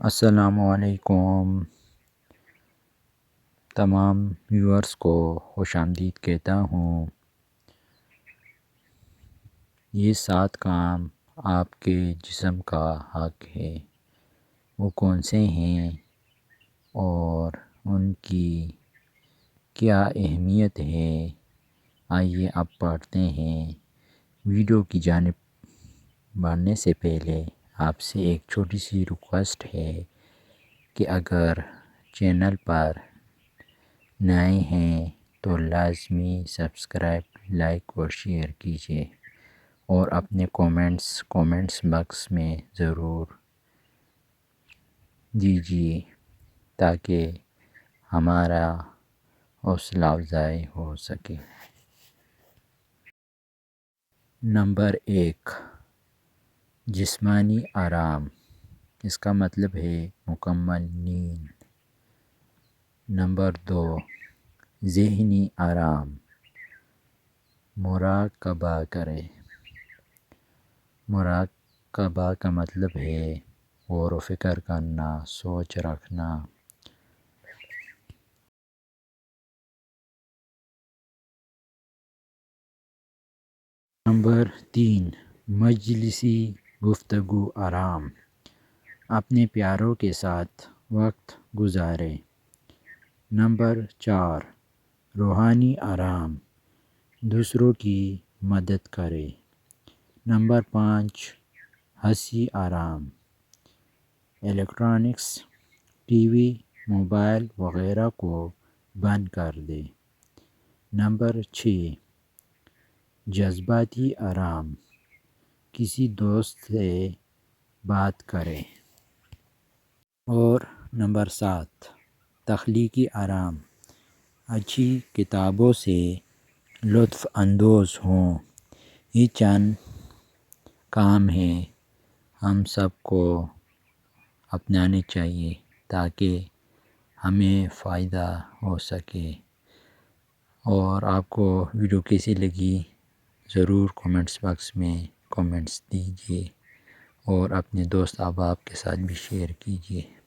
السلام علیکم تمام ویورز کو خوش آمدید کہتا ہوں۔ یہ 7 کام آپ کے جسم کا حق ہے، وہ کون سے ہیں اور ان کی کیا اہمیت ہے، آئیے اب پڑھتے ہیں۔ ویڈیو کی جانب بڑھنے سے پہلے آپ سے ایک چھوٹی سی ریکویسٹ ہے کہ اگر چینل پر نئے ہیں تو لازمی سبسکرائب، لائک اور شیئر کیجیے اور اپنے کومنٹس باکس میں ضرور دیجیے تاکہ ہمارا حوصلہ افزائی ہو سکے۔ نمبر 1، جسمانی آرام، اس کا مطلب ہے مکمل نیند۔ نمبر 2، ذہنی آرام، مراقبہ کریں۔ مراقبہ کا مطلب ہے غور و فکر کرنا، سوچ رکھنا۔ نمبر 3، مجلسی گفتگو آرام، اپنے پیاروں کے ساتھ وقت گزاریں۔ نمبر 4، روحانی آرام، دوسروں کی مدد کریں۔ نمبر 5، حسی آرام، الیکٹرانکس، ٹی وی، موبائل وغیرہ کو بند کر دیں۔ نمبر 6، جذباتی آرام، کسی دوست سے بات کریں۔ اور نمبر 7، تخلیقی آرام، اچھی کتابوں سے لطف اندوز ہوں۔ یہ چند کام ہیں ہم سب کو اپنانے چاہیے تاکہ ہمیں فائدہ ہو سکے۔ اور آپ کو ویڈیو کیسی لگی ضرور کومنٹس باکس میں کومنٹس دیجیے اور اپنے دوست احباب کے ساتھ بھی شیئر کیجیے۔